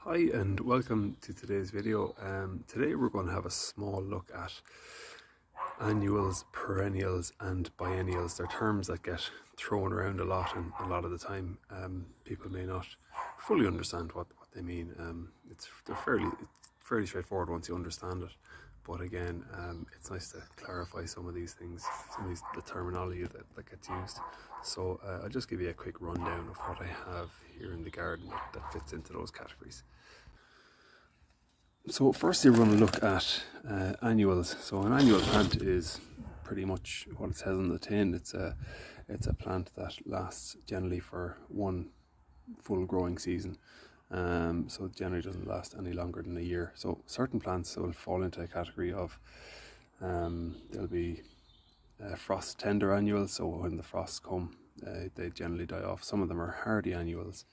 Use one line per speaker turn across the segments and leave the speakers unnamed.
Hi and welcome to today's video. Today we're going to have a small look at annuals, perennials and biennials. They're terms that get thrown around a lot, and a lot of the time people may not fully understand what they mean. They're fairly straightforward once you understand it, but again it's nice to clarify some of these things, the terminology that gets used. So I'll just give you a quick rundown of what I have here in the garden that fits into those categories. So firstly we're going to look at annuals. So an annual plant is pretty much what it says on the tin. It's a plant that lasts generally for one full growing season. So it generally doesn't last any longer than a year. So certain plants will fall into a category of there'll be frost tender annuals. So when the frosts come, they generally die off. Some of them are hardy annuals.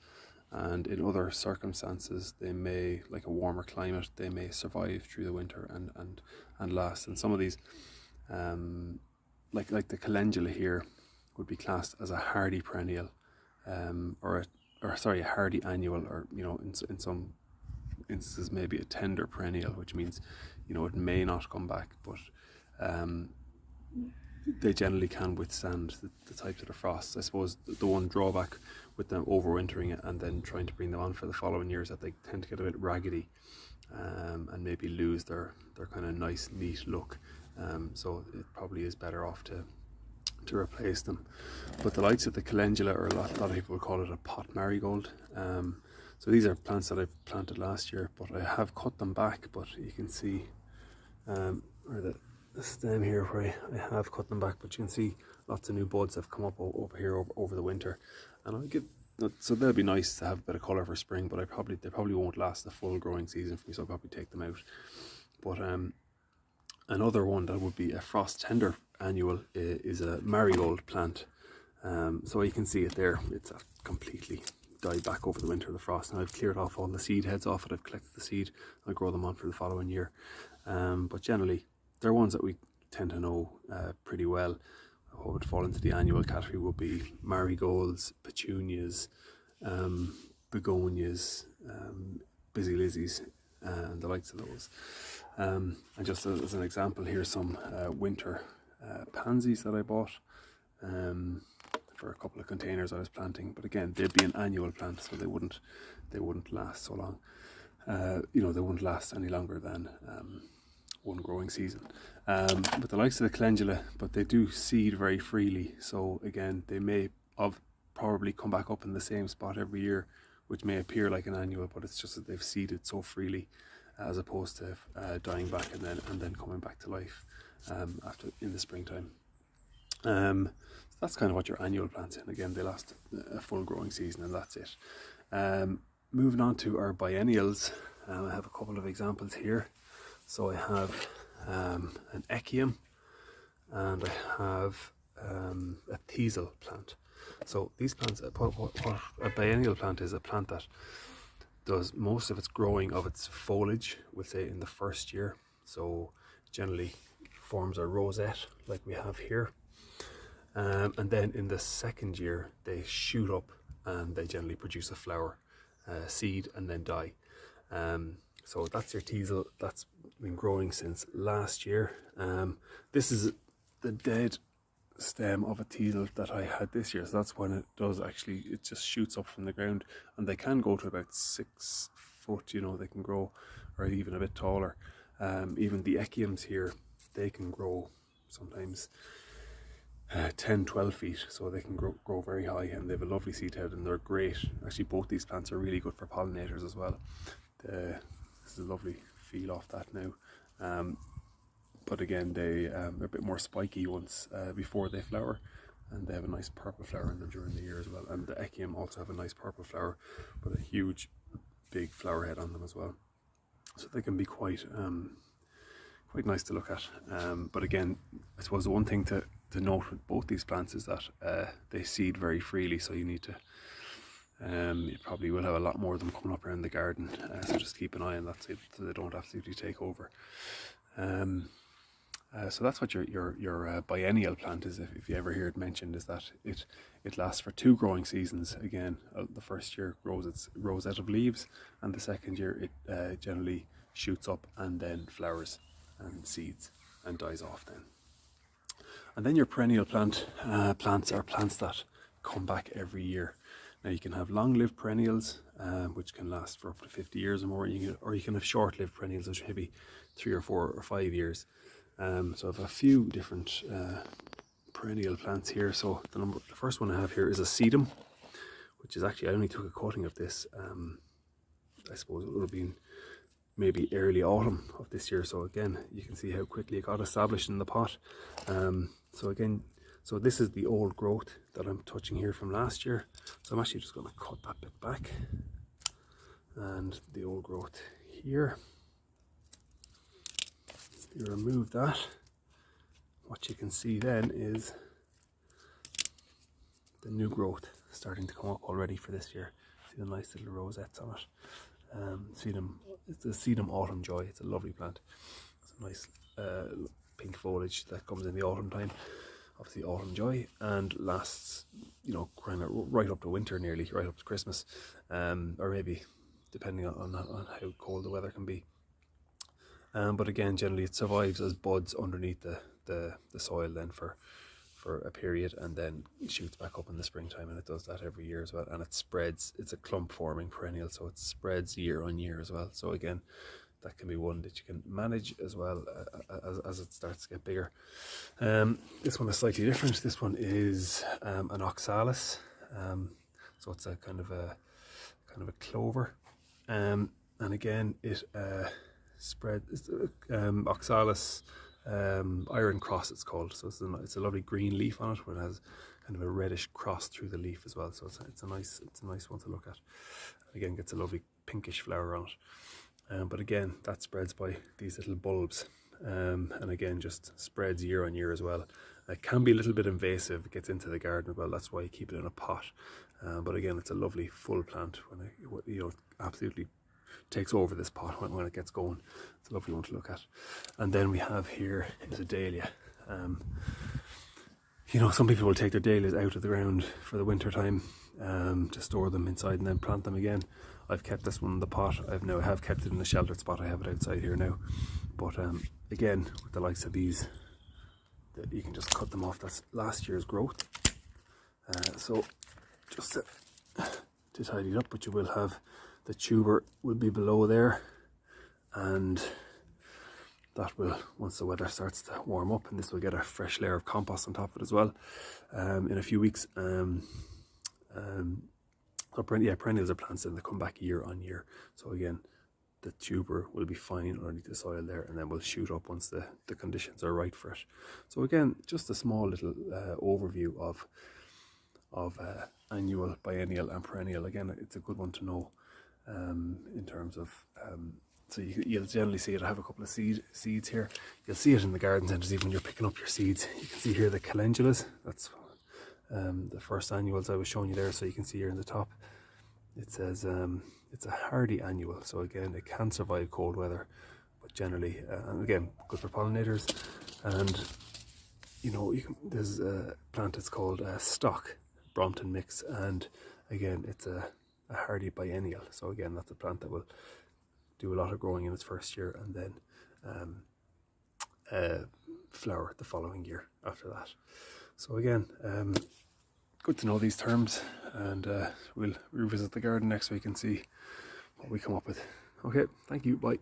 And in other circumstances, they may, like a warmer climate, they may survive through the winter and last. And some of these, like the calendula here, would be classed as a hardy perennial, or a hardy annual, or in some instances maybe a tender perennial, which means it may not come back, but they generally can withstand the types of the frosts. I suppose the one drawback with them overwintering it and then trying to bring them on for the following years, that they tend to get a bit raggedy and maybe lose their kind of nice neat look. So it probably is better off to replace them. But the likes of the calendula, or a lot of people would call it a pot marigold. So these are plants that I planted last year, but I have cut them back. But you can see the stem here where I have cut them back, but you can see lots of new buds have come up over here over the winter, and so they'll be nice to have a bit of colour for spring, but they probably won't last the full growing season for me, so I'll probably take them out. But another one that would be a frost tender annual is a marigold plant. So you can see it there, it's completely died back over the winter of the frost, and I've cleared off all the seed heads off it. I've collected the seed, I'll grow them on for the following year. But generally they're ones that we tend to know pretty well. What would fall into the annual category would be marigolds, petunias, begonias, busy lizzies, and the likes of those. And just as an example, here's some winter pansies that I bought for a couple of containers I was planting. But again, they'd be an annual plant, so they wouldn't last so long. They wouldn't last any longer than one growing season. But the likes of the calendula, but they do seed very freely, so again they may probably come back up in the same spot every year, which may appear like an annual, but it's just that they've seeded so freely, as opposed to dying back and then coming back to life after in the springtime. So that's kind of what your annual plants in. Again, they last a full growing season, and that's it. Moving on to our biennials, I have a couple of examples here. So I have an Eoin, and I have a teasel plant. So these plants, what a biennial plant is, a plant that does most of its growing of its foliage, we'll say, in the first year. So generally forms a rosette like we have here. And then in the second year they shoot up and they generally produce a flower, seed, and then die. So that's your teasel. That's been growing since last year. This is the dead stem of a teasel that I had this year. So that's when it does actually, it just shoots up from the ground, and they can go to about 6 foot, they can grow, or even a bit taller. Even the Eoins here, they can grow sometimes 10-12 feet, so they can grow very high, and they have a lovely seed head, and they're great. Actually, both these plants are really good for pollinators as well. This is a lovely feel off that now. But again, they're a bit more spiky once before they flower, and they have a nice purple flower in them during the year as well. And the Eoin also have a nice purple flower, but a huge big flower head on them as well. So they can be quite nice to look at. But again, I suppose the one thing to note with both these plants is that they seed very freely, so you need to you probably will have a lot more of them coming up around the garden, so just keep an eye on that so they don't absolutely take over. So that's what your biennial plant is. If you ever hear it mentioned, is that it lasts for 2 growing seasons. Again, the first year grows out of leaves, and the second year it generally shoots up and then flowers and seeds and dies off then. And then your perennial plants are plants that come back every year. Now you can have long-lived perennials, which can last for up to 50 years or more, or you can have short-lived perennials, which maybe 3 or 4 or 5 years. So I have a few different perennial plants here. So the first one I have here is a sedum, which is actually, I only took a cutting of this. I suppose it would have been maybe early autumn of this year. So again, you can see how quickly it got established in the pot. So this is the old growth that I'm touching here from last year. So I'm actually just going to cut that bit back, and the old growth here. You remove that. What you can see then is the new growth starting to come up already for this year. See the nice little rosettes on it. It's a sedum autumn joy. It's a lovely plant. It's a nice pink foliage that comes in the autumn time. Obviously autumn joy, and lasts, kind of right up to winter, nearly right up to Christmas, or maybe depending on how cold the weather can be. But again, generally it survives as buds underneath the soil then for a period, and then it shoots back up in the springtime, and it does that every year as well. And it spreads. It's a clump forming perennial, so it spreads year on year as well. So again, that can be one that you can manage as well as it starts to get bigger. This one is slightly different. This one is an oxalis. So it's a kind of a clover, and again it spreads. Oxalis iron cross it's called. So it's a lovely green leaf on it, where it has kind of a reddish cross through the leaf as well. So it's a nice one to look at. Again, gets a lovely pinkish flower on it. But again, that spreads by these little bulbs, and again just spreads year on year as well. It can be a little bit invasive. It gets into the garden as well. That's why you keep it in a pot. But again, it's a lovely full plant when it absolutely takes over this pot when it gets going. It's a lovely one to look at. And then we have here is a dahlia. Some people will take their dahlias out of the ground for the winter time to store them inside and then plant them again. I've kept this one in the pot. I have kept it in a sheltered spot. I have it outside here now. But again, with the likes of these, you can just cut them off. That's last year's growth. So just to tidy it up, but you will have the tuber will be below there, and that will, once the weather starts to warm up, and this will get a fresh layer of compost on top of it as well in a few weeks. Perennials are plants and they come back year on year. So again, the tuber will be fine underneath the soil there, and then will shoot up once the conditions are right for it. So again, just a small little overview of annual, biennial and perennial. Again, it's a good one to know in terms of so you'll generally see it. I have a couple of seeds here. You'll see it in the garden centres even when you're picking up your seeds. You can see here the calendulas. That's the first annuals I was showing you there. So you can see here in the top it says it's a hardy annual. So again, it can survive cold weather, but generally and again, good for pollinators. And there's a plant that's called stock Brompton mix, and again it's a hardy biennial. So again, that's a plant that will do a lot of growing in its first year, and then flower the following year after that. So again, good to know these terms, and we'll revisit the garden next week and see what we come up with. Okay, thank you, bye.